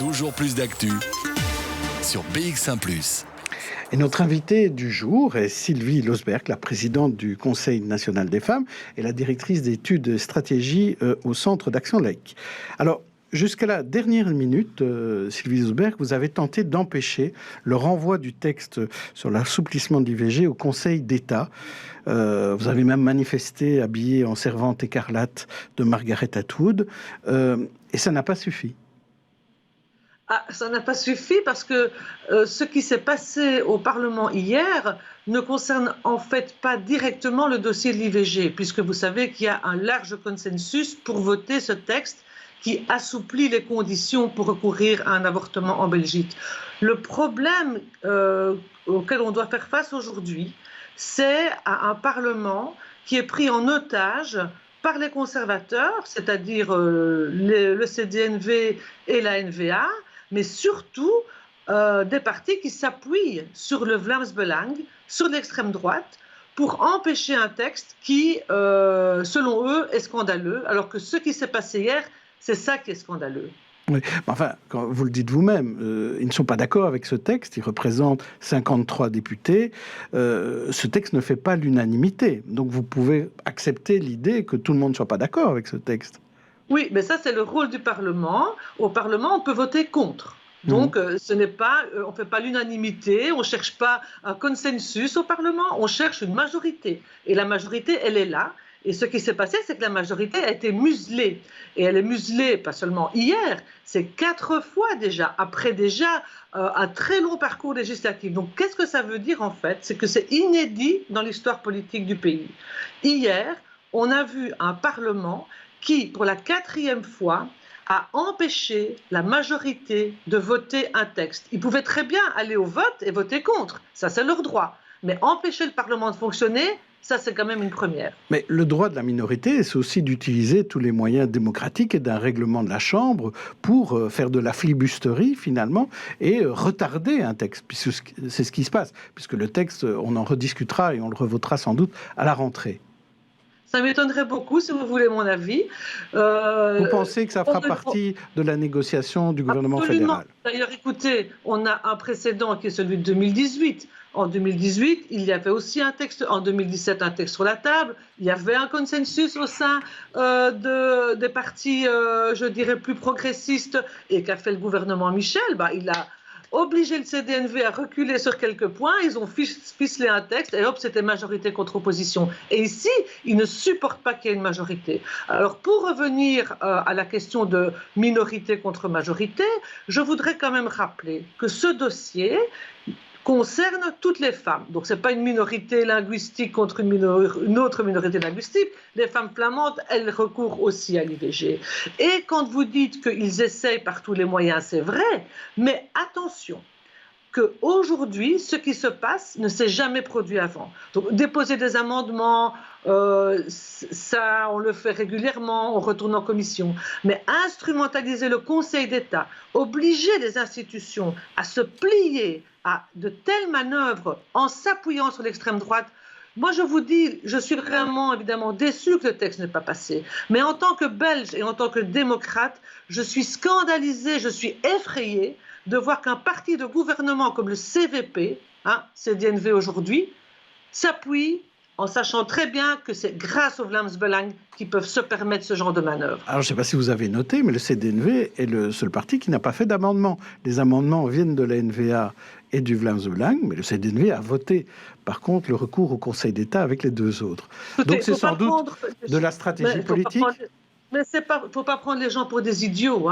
Toujours plus d'actu sur BX1 +. Et notre invitée du jour est Sylvie Losberg, la présidente du Conseil national des femmes et la directrice d'études et stratégie au Centre d'action laïque. Alors, jusqu'à la dernière minute, Sylvie Losberg, vous avez tenté d'empêcher le renvoi du texte sur l'assouplissement de l'IVG au Conseil d'État. Vous avez même manifesté habillée en servante écarlate de Margaret Atwood, et ça n'a pas suffi. Ça n'a pas suffi parce que ce qui s'est passé au Parlement hier ne concerne en fait pas directement le dossier de l'IVG, puisque vous savez qu'il y a un large consensus pour voter ce texte qui assouplit les conditions pour recourir à un avortement en Belgique. Le problème auquel on doit faire face aujourd'hui, c'est à un Parlement qui est pris en otage par les conservateurs, c'est-à-dire le CDNV et la NVA, mais surtout des partis qui s'appuient sur le Vlaams Belang, sur l'extrême droite, pour empêcher un texte qui, selon eux, est scandaleux, alors que ce qui s'est passé hier, c'est ça qui est scandaleux. Oui, enfin, quand vous le dites vous-même, ils ne sont pas d'accord avec ce texte, ils représentent 53 députés, ce texte ne fait pas l'unanimité, donc vous pouvez accepter l'idée que tout le monde ne soit pas d'accord avec ce texte. Oui, mais ça c'est le rôle du Parlement. Au Parlement, on peut voter contre. Donc, on ne fait pas l'unanimité, on ne cherche pas un consensus au Parlement, on cherche une majorité. Et la majorité, elle est là. Et ce qui s'est passé, c'est que la majorité a été muselée. Et elle est muselée, pas seulement hier, c'est 4 fois déjà, après déjà un très long parcours législatif. Donc, qu'est-ce que ça veut dire en fait? C'est que c'est inédit dans l'histoire politique du pays. Hier, on a vu un Parlement qui, pour la 4e fois, a empêché la majorité de voter un texte. Ils pouvaient très bien aller au vote et voter contre, ça c'est leur droit. Mais empêcher le Parlement de fonctionner, ça c'est quand même une première. Mais le droit de la minorité, c'est aussi d'utiliser tous les moyens démocratiques et d'un règlement de la Chambre pour faire de la flibusterie finalement et retarder un texte, puisque c'est ce qui se passe, puisque le texte, on en rediscutera et on le revotera sans doute à la rentrée. Ça m'étonnerait beaucoup, si vous voulez mon avis. Vous pensez que ça fera partie de la négociation du gouvernement fédéral? D'ailleurs, écoutez, on a un précédent qui est celui de 2018. En 2018, il y avait aussi un texte, en 2017, un texte sur la table. Il y avait un consensus au sein des partis, je dirais, plus progressistes. Et qu'a fait le gouvernement Michel? Il a obligé le CDNV à reculer sur quelques points, ils ont ficelé un texte et hop, c'était majorité contre opposition. Et ici, ils ne supportent pas qu'il y ait une majorité. Alors pour revenir à la question de minorité contre majorité, je voudrais quand même rappeler que ce dossier concerne toutes les femmes. Donc, ce n'est pas une minorité linguistique contre une autre minorité linguistique. Les femmes flamandes, elles recourent aussi à l'IVG. Et quand vous dites qu'ils essayent par tous les moyens, c'est vrai, mais attention, qu'aujourd'hui, ce qui se passe ne s'est jamais produit avant. Donc, déposer des amendements, ça, on le fait régulièrement, on retourne en commission. Mais instrumentaliser le Conseil d'État, obliger les institutions à se plier à de telles manœuvres en s'appuyant sur l'extrême droite, moi, je vous dis, je suis vraiment, évidemment, déçue que le texte n'ait pas passé. Mais en tant que Belge et en tant que démocrate, je suis scandalisée, je suis effrayée de voir qu'un parti de gouvernement comme le CVP, CDNV aujourd'hui, s'appuie en sachant très bien que c'est grâce au Vlaams Belang qu'ils peuvent se permettre ce genre de manœuvre. Alors, je ne sais pas si vous avez noté, mais le CDNV est le seul parti qui n'a pas fait d'amendement. Les amendements viennent de la NVA et du Vlaams Belang, mais le CDNV a voté, par contre, le recours au Conseil d'État avec les 2 autres. Écoutez, donc, c'est sans doute de la stratégie politique. Mais il ne faut pas prendre les gens pour des idiots,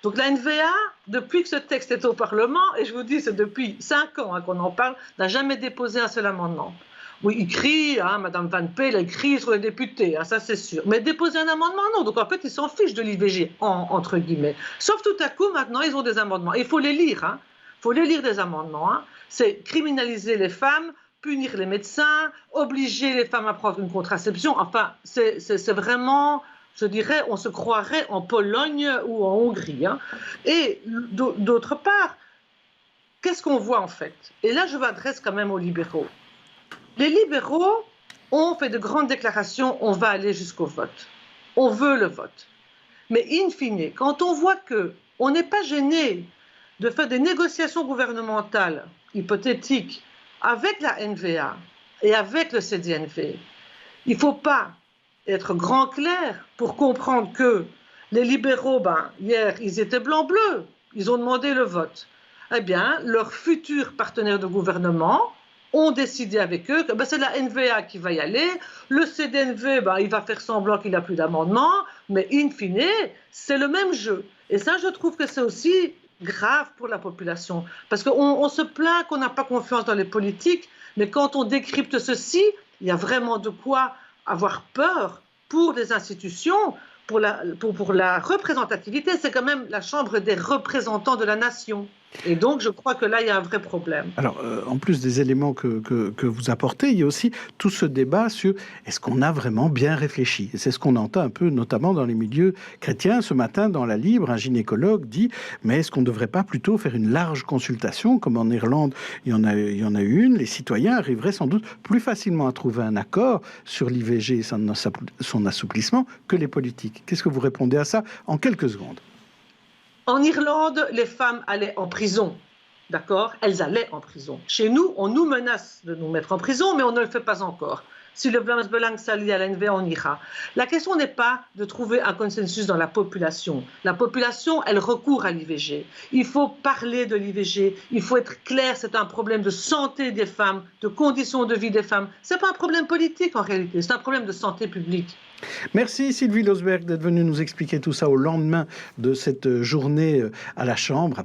Donc la NVA, depuis que ce texte est au Parlement, et je vous dis, c'est depuis 5 ans qu'on en parle, n'a jamais déposé un seul amendement. Oui, il crie, Madame Van Peel, elle crie sur les députés, ça c'est sûr. Mais déposer un amendement, non. Donc en fait, ils s'en fichent de l'IVG, entre guillemets. Sauf tout à coup, maintenant, ils ont des amendements. Il faut les lire, Il faut les lire des amendements. C'est criminaliser les femmes, punir les médecins, obliger les femmes à prendre une contraception. Enfin, c'est vraiment... Je dirais, on se croirait en Pologne ou en Hongrie. Et d'autre part, qu'est-ce qu'on voit en fait? Et là, je m'adresse quand même aux libéraux. Les libéraux ont fait de grandes déclarations, on va aller jusqu'au vote. On veut le vote. Mais in fine, quand on voit que on n'est pas gêné de faire des négociations gouvernementales hypothétiques avec la NVA et avec le CDNV. Il ne faut pas être grand clair pour comprendre que les libéraux, hier, ils étaient blanc-bleu, ils ont demandé le vote. Eh bien, leurs futurs partenaires de gouvernement ont décidé avec eux que c'est la NVA qui va y aller, le CDNV, il va faire semblant qu'il n'a plus d'amendement, mais in fine, c'est le même jeu. Et ça, je trouve que c'est aussi grave pour la population, parce qu'on se plaint qu'on n'a pas confiance dans les politiques, mais quand on décrypte ceci, il y a vraiment de quoi avoir peur pour les institutions, pour la représentativité. C'est quand même la Chambre des représentants de la nation. Et donc, je crois que là, il y a un vrai problème. Alors, en plus des éléments que vous apportez, il y a aussi tout ce débat sur est-ce qu'on a vraiment bien réfléchi. Et c'est ce qu'on entend un peu, notamment dans les milieux chrétiens. Ce matin, dans La Libre, un gynécologue dit « Mais est-ce qu'on ne devrait pas plutôt faire une large consultation ?» Comme en Irlande, il y en a eu une. Les citoyens arriveraient sans doute plus facilement à trouver un accord sur l'IVG et son assouplissement que les politiques. Qu'est-ce que vous répondez à ça en quelques secondes? En Irlande, les femmes allaient en prison, d'accord? Elles allaient en prison. Chez nous, on nous menace de nous mettre en prison, mais on ne le fait pas encore. Si le Vlaams s'allie à l'NVA, on ira. La question n'est pas de trouver un consensus dans la population. La population, elle recourt à l'IVG. Il faut parler de l'IVG, il faut être clair, c'est un problème de santé des femmes, de conditions de vie des femmes. Ce n'est pas un problème politique en réalité, c'est un problème de santé publique. Merci Sylvie Losberg d'être venue nous expliquer tout ça au lendemain de cette journée à la Chambre.